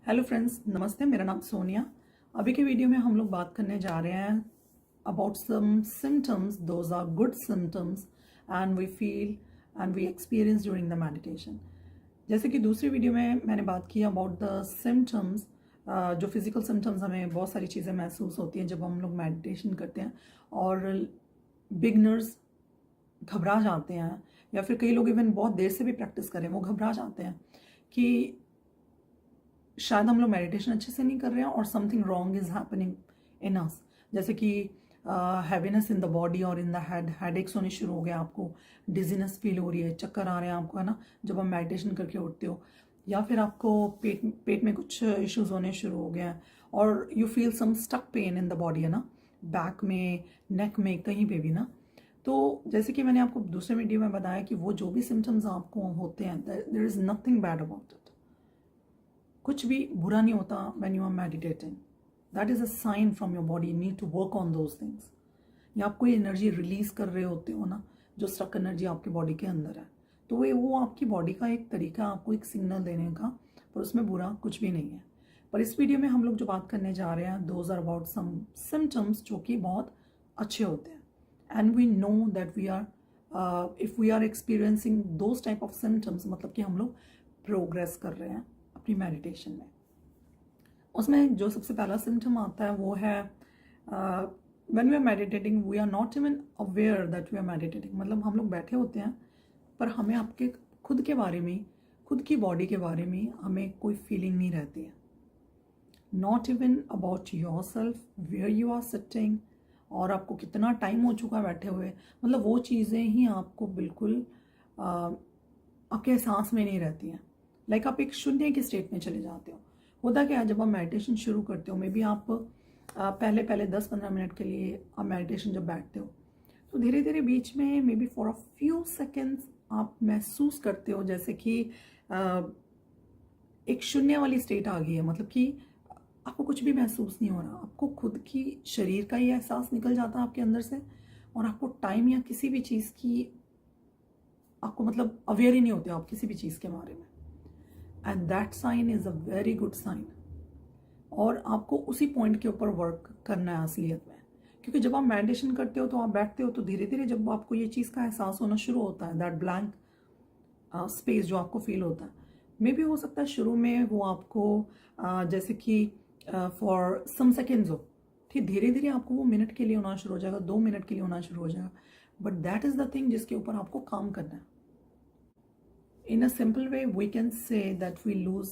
Hello friends, नमस्ते। मेरा नाम सोनिया। अभी के वीडियो में हम लोग बात करने जा रहे हैं about some symptoms, those are good symptoms and we feel and we experience during the meditation. जैसे कि दूसरी वीडियो में मैंने बात की अबाउट द सिम्टम्स, जो फिजिकल सिम्टम्स, हमें बहुत सारी चीज़ें महसूस होती हैं जब हम लोग मेडिटेशन करते हैं और बिगनर्स घबरा जाते हैं, या फिर कई लोग इवन बहुत देर से भी प्रैक्टिस करें वो घबरा जाते हैं कि शायद हम लोग मेडिटेशन अच्छे से नहीं कर रहे हैं और something wrong is happening in us. जैसे कि हैवीनेस इन द बॉडी और इन द हेड एक्स होने शुरू हो गया, आपको डिजीनेस फील हो रही है, चक्कर आ रहे हैं आपको, है ना, जब हम मेडिटेशन करके उठते हो। या फिर आपको पेट में कुछ इश्यूज होने शुरू हो गए हैं और you feel some stuck pain in the body, है ना, बैक में, नेक में, कहीं पे भी ना। तो जैसे कि मैंने आपको दूसरे वीडियो में बताया कि वो जो भी सिम्टम्स आपको होते हैं, there is nothing bad about it. कुछ भी बुरा नहीं होता when you are meditating. That is a sign from your body, you need to work on those things. या आप कोई एनर्जी रिलीज कर रहे होते हो ना, जो स्टक एनर्जी आपकी बॉडी के अंदर है, तो वो आपकी बॉडी का एक तरीका, आपको एक सिग्नल देने का, पर उसमें बुरा कुछ भी नहीं है। पर इस वीडियो में हम लोग जो बात करने जा रहे हैं, those are about some symptoms जो कि बहुत अच्छे होते हैं। And we know that we are if we are experiencing those type of symptoms, मतलब कि हम लोग प्रोग्रेस कर रहे हैं अपनी मेडिटेशन में। उसमें जो सबसे पहला सिम्टम आता है वो है when we are meditating we are not even aware that we are meditating. मतलब हम लोग बैठे होते हैं पर हमें आपके खुद के बारे में, खुद की बॉडी के बारे में हमें कोई फीलिंग नहीं रहती है। Not even about yourself, where you are sitting, और आपको कितना टाइम हो चुका है बैठे हुए, मतलब वो चीज़ें ही आपको बिल्कुल आपके एहसास में नहीं रहती हैं। लाइक आप एक शून्य की स्टेट में चले जाते हो। होता क्या है, जब आप मेडिटेशन शुरू करते हो, मे बी आप पहले 10-15 मिनट के लिए आप मेडिटेशन जब बैठते हो, तो धीरे धीरे बीच में may be for a few seconds आप महसूस करते हो जैसे कि एक शून्य वाली स्टेट आ गई है। मतलब कि आपको कुछ भी महसूस नहीं हो रहा, आपको खुद की शरीर का ही एहसास निकल जाता है आपके अंदर से, और आपको टाइम या किसी भी चीज़ की, आपको मतलब अवेयर ही नहीं होते आप किसी भी चीज़ के बारे में। And that sign is a very good sign. और आपको उसी पॉइंट के ऊपर वर्क करना है असलियत में, क्योंकि जब आप मेडिटेशन करते हो तो आप बैठते हो, तो धीरे धीरे जब आपको ये चीज़ का एहसास होना शुरू होता है, दैट ब्लैंक स्पेस जो आपको फील होता है, मे भी हो सकता है शुरू में वो आपको जैसे कि फॉर सम सेकेंड्स हो, ठीक, धीरे धीरे आपको वो मिनट के लिए होना शुरू हो जाएगा, 2 मिनट के लिए होना शुरू हो जाएगा। But that is the thing जिसके ऊपर आपको काम करना है। In a simple way we can say that we lose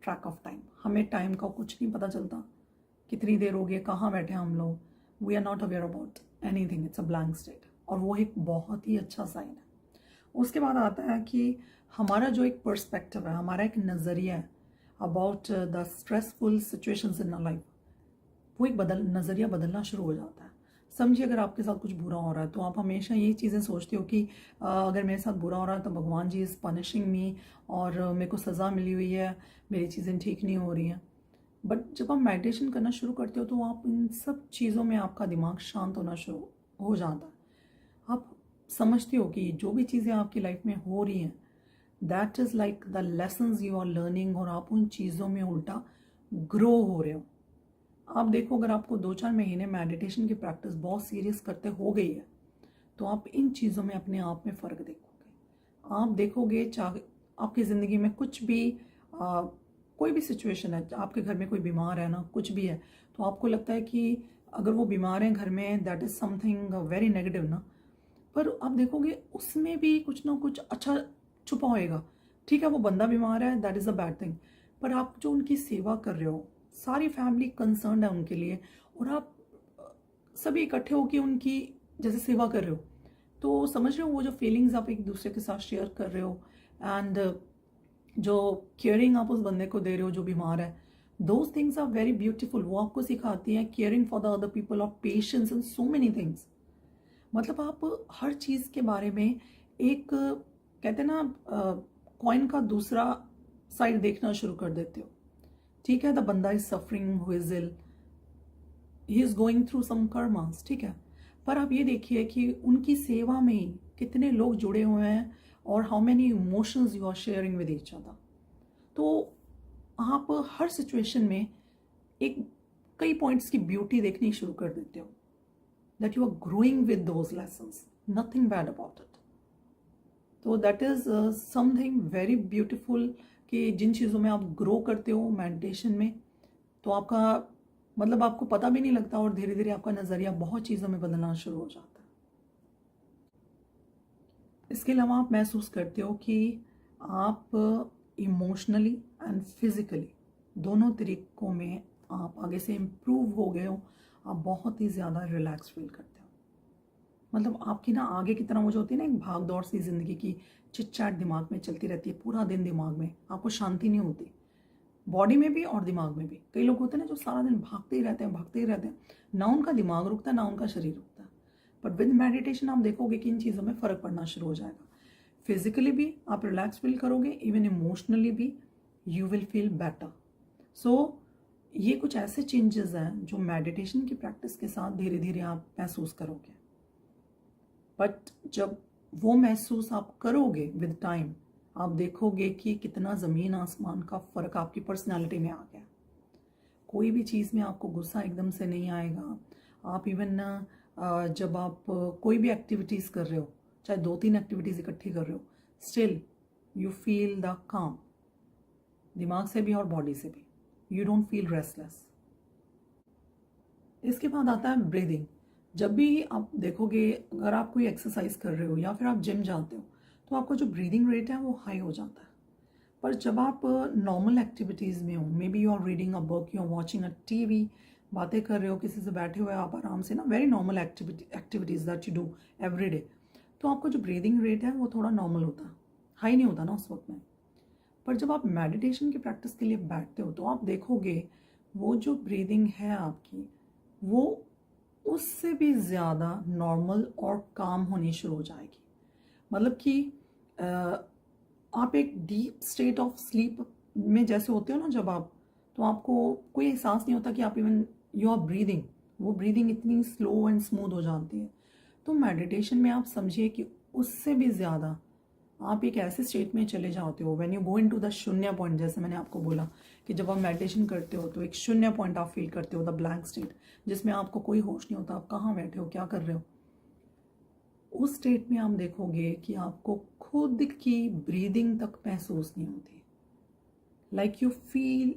track of time. हमें टाइम का कुछ नहीं पता चलता, कितनी देर हो गई, कहाँ बैठे हम लोग, we are not aware about anything, it's a blank state, और वो एक बहुत ही अच्छा साइन है। उसके बाद आता है कि हमारा जो एक पर्सपेक्टिव है, हमारा एक नज़रिया है about the stressful situations in life, वो एक नज़रिया बदलना शुरू हो जाता है। समझिए, अगर आपके साथ कुछ बुरा हो रहा है तो आप हमेशा यही चीज़ें सोचते हो कि अगर मेरे साथ बुरा हो रहा है तो भगवान जी इज़ पनिशिंग मी, और मेरे को सज़ा मिली हुई है, मेरी चीज़ें ठीक नहीं हो रही हैं। बट जब आप मेडिटेशन करना शुरू करते हो तो आप इन सब चीज़ों में, आपका दिमाग शांत होना शुरू हो जाता है। आप समझते हो कि जो भी चीज़ें आपकी लाइफ में हो रही हैं, that is like the lessons you are learning, और आप उन चीज़ों में उल्टा ग्रो हो रहे हो। आप देखो, अगर आपको 2-4 महीने मेडिटेशन की प्रैक्टिस बहुत सीरियस करते हो गई है, तो आप इन चीज़ों में अपने आप में फ़र्क देखोगे। आप देखोगे, चाहे आपकी ज़िंदगी में कुछ भी कोई भी सिचुएशन है, आपके घर में कोई बीमार है ना, कुछ भी है, तो आपको लगता है कि अगर वो बीमार हैं घर में, that is something very negative ना, पर आप देखोगे उसमें भी कुछ ना कुछ अच्छा छुपा होएगा। ठीक है, वो बंदा बीमार है, that is a bad thing, पर आप जो उनकी सेवा कर रहे हो, सारी फैमिली कंसर्न है उनके लिए, और आप सभी इकट्ठे होकर उनकी जैसे सेवा कर रहे हो, तो समझ रहे हो वो जो फीलिंग्स आप एक दूसरे के साथ शेयर कर रहे हो, एंड जो केयरिंग आप उस बंदे को दे रहे हो जो बीमार है, those things are very beautiful. वो आपको सिखाती हैं caring for the other people, of patience and so many things. मतलब आप हर चीज़ के बारे में एक, कहते हैं ना, कॉइन का दूसरा साइड देखना शुरू कर देते हो। ठीक है, द बंदा is suffering, who is ill, he is going through some karmas, ठीक है, पर आप ये देखिए कि उनकी सेवा में कितने लोग जुड़े हुए हैं, और how many emotions you are sharing with each other. तो आप हर सिचुएशन में एक कई पॉइंट्स की ब्यूटी देखनी शुरू कर देते हो, that you are growing with those lessons, nothing bad about it. तो that is something very beautiful कि जिन चीज़ों में आप ग्रो करते हो मेडिटेशन में, तो आपका मतलब आपको पता भी नहीं लगता और धीरे धीरे आपका नज़रिया बहुत चीज़ों में बदलना शुरू हो जाता है। इसके अलावा आप महसूस करते हो कि आप इमोशनली एंड फिजिकली दोनों तरीकों में आप आगे से इम्प्रूव हो गए हो। आप बहुत ही ज़्यादा रिलैक्स फील करते हो। मतलब आपकी ना आगे की तरह वो जो होती है ना एक भाग दौड़ सी ज़िंदगी की चिट चैट दिमाग में चलती रहती है, पूरा दिन दिमाग में आपको शांति नहीं होती, बॉडी में भी और दिमाग में भी। कई लोग होते हैं ना जो सारा दिन भागते ही रहते हैं, भागते ही रहते हैं, ना उनका दिमाग रुकता है ना उनका शरीर रुकता है। बट विद मेडिटेशन आप देखोगे कि इन चीज़ों में फ़र्क पड़ना शुरू हो जाएगा। फिजिकली भी आप रिलैक्स फील करोगे, इवन इमोशनली भी यू विल फील बेटर। सो ये कुछ ऐसे चेंजेस हैं जो मेडिटेशन की प्रैक्टिस के साथ धीरे धीरे आप महसूस करोगे। बट जब वो महसूस आप करोगे विद टाइम, आप देखोगे कि कितना ज़मीन आसमान का फ़र्क आपकी पर्सनालिटी में आ गया। कोई भी चीज़ में आपको गुस्सा एकदम से नहीं आएगा। आप इवन जब आप कोई भी एक्टिविटीज़ कर रहे हो, चाहे 2-3 एक्टिविटीज़ इकट्ठी कर रहे हो, स्टिल यू फील द काम, दिमाग से भी और बॉडी से भी। You don't feel restless. इसके बाद आता है ब्रीदिंग। जब भी आप देखोगे, अगर आप कोई एक्सरसाइज कर रहे हो या फिर आप जिम जाते हो, तो आपका जो ब्रीदिंग रेट है वो हाई हो जाता है। पर जब आप नॉर्मल एक्टिविटीज़ में हो, maybe you are reading a book, you are watching a TV, बातें कर रहे हो किसी से, बैठे हुए आप आराम से ना, very normal activities that you do every day, तो आपका जो ब्रीदिंग रेट है वो थोड़ा नॉर्मल होता है, हाई नहीं होता ना उस वक्त में। पर जब आप मेडिटेशन की प्रैक्टिस के लिए बैठते हो तो आप देखोगे वो जो ब्रीदिंग है आपकी, वो उससे भी ज़्यादा नॉर्मल और काम होनी शुरू हो जाएगी। मतलब कि आप एक डीप स्टेट ऑफ स्लीप में जैसे होते हो ना जब आप, तो आपको कोई एहसास नहीं होता कि आप इवन यू आर ब्रीदिंग, वो ब्रीदिंग इतनी स्लो एंड स्मूथ हो जाती है। तो मेडिटेशन में आप समझिए कि उससे भी ज़्यादा आप एक ऐसे स्टेट में चले जाते हो, when you go into the शून्य पॉइंट। जैसे मैंने आपको बोला कि जब आप मेडिटेशन करते हो तो एक शून्य पॉइंट आप फील करते हो, द ब्लैंक स्टेट, जिसमें आपको कोई होश नहीं होता, आप कहाँ बैठे हो, क्या कर रहे हो। उस स्टेट में आप देखोगे कि आपको खुद की ब्रीदिंग तक महसूस नहीं होती। लाइक यू फील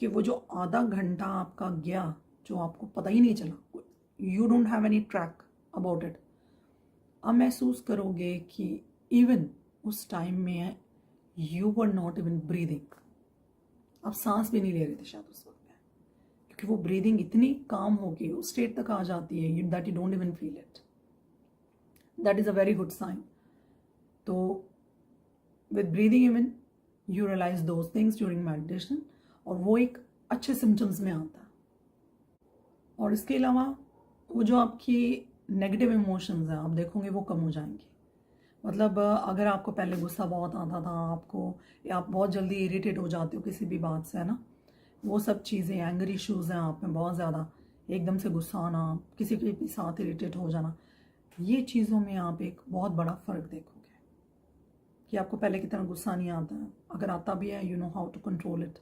कि वो जो आधा घंटा आपका गया, जो आपको पता ही नहीं चला, you don't have any track about it. आप महसूस करोगे कि इवन उस टाइम में you were not even breathing, आप सांस भी नहीं ले रहे थे शायद उस वक्त में, क्योंकि वो ब्रीदिंग इतनी काम होगी, उस स्टेट तक आ जाती है that you don't even feel it. That is a very good sign. तो with breathing even you realise those things during meditation, और वो एक अच्छे सिम्टम्स में आता है। और इसके अलावा वो जो आपकी नेगेटिव इमोशंस हैं, आप देखोगे वो कम हो जाएंगे। मतलब अगर आपको पहले गुस्सा बहुत आता था आपको, या आप बहुत जल्दी इरिटेट हो जाते हो किसी भी बात से, है ना, वो सब चीज़ें, एंगर इश्यूज़ हैं आप में बहुत ज़्यादा, एकदम से गुस्सा आना, किसी के भी साथ इरिटेट हो जाना, ये चीज़ों में आप एक बहुत बड़ा फ़र्क देखोगे कि आपको पहले की तरह गुस्सा नहीं आता है। अगर आता भी है, you know how to control it,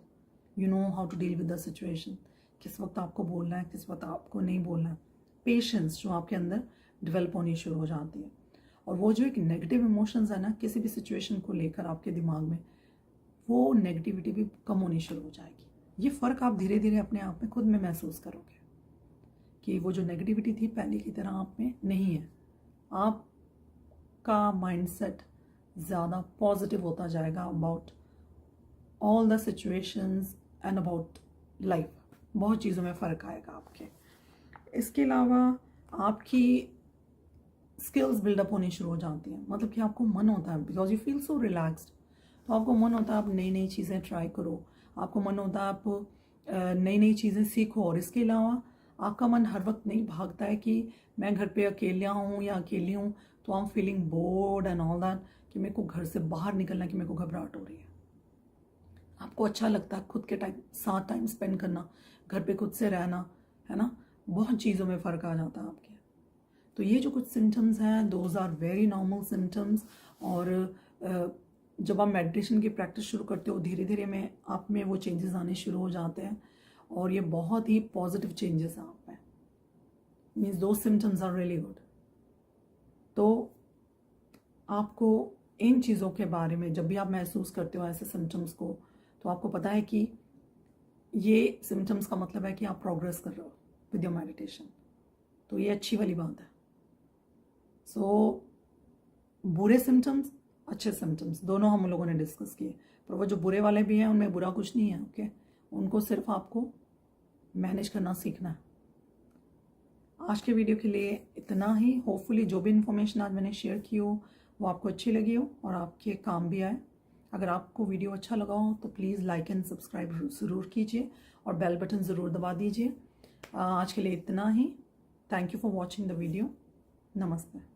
you know how to deal with the situation, किस वक्त आपको बोलना है, किस वक्त आपको नहीं बोलना है। पेशेंस जो आपके अंदर डेवलप होनी शुरू हो जाती है। और वो जो एक नेगेटिव इमोशंस है ना किसी भी सिचुएशन को लेकर आपके दिमाग में, वो नेगेटिविटी भी कम होनी शुरू हो जाएगी। ये फ़र्क आप धीरे धीरे अपने आप में खुद में महसूस करोगे कि वो जो नेगेटिविटी थी पहले की तरह आप में नहीं है। आपका माइंडसेट ज़्यादा पॉजिटिव होता जाएगा about all the situations and about life. बहुत चीज़ों में फ़र्क आएगा आपके। इसके अलावा आपकी स्किल्स बिल्डअप होनी शुरू हो जाती हैं। मतलब कि आपको मन होता है, because you feel so relaxed, तो आपको मन होता है आप नई नई चीज़ें ट्राई करो, आपको मन होता है आप नई नई चीज़ें सीखो। और इसके अलावा आपका मन हर वक्त नहीं भागता है कि मैं घर पे अकेला हूँ या अकेली हूँ, तो I am feeling board and all that, कि मेरे को घर से बाहर निकलना, कि मेरे को घबराहट हो रही है। आपको अच्छा लगता है खुद के साथ टाइम स्पेंड करना, घर पे खुद से रहना, है ना, बहुत चीज़ों में फ़र्क आ जाता है आपके। तो ये जो कुछ सिम्टम्स हैं, those are very normal symptoms. और जब आप मेडिटेशन की प्रैक्टिस शुरू करते हो धीरे धीरे में आप में वो चेंजेस आने शुरू हो जाते हैं और ये बहुत ही पॉजिटिव चेंजेस हैं आप में। मीन्स दो सिम्टम्स आर रियली गुड। तो आपको इन चीज़ों के बारे में जब भी आप महसूस करते हो ऐसे सिम्टम्स को, तो आपको पता है कि ये सिम्टम्स का मतलब है कि आप प्रोग्रेस कर रहे हो विद योर मेडिटेशन। तो ये अच्छी वाली बात है। सो बुरे सिम्टम्स, अच्छे सिम्टम्स दोनों हम लोगों ने डिस्कस किए, पर वो जो बुरे वाले भी हैं उनमें बुरा कुछ नहीं है। ओके, उनको सिर्फ आपको मैनेज करना सीखना है। आज के वीडियो के लिए इतना ही। होपफुली जो भी इन्फॉर्मेशन आज मैंने शेयर की हो वो आपको अच्छी लगी हो और आपके काम भी आए। अगर आपको वीडियो अच्छा लगा हो तो प्लीज़ लाइक एंड सब्सक्राइब ज़रूर कीजिए और बेल बटन ज़रूर दबा दीजिए। आज के लिए इतना ही। Thank you for watching the video. नमस्ते।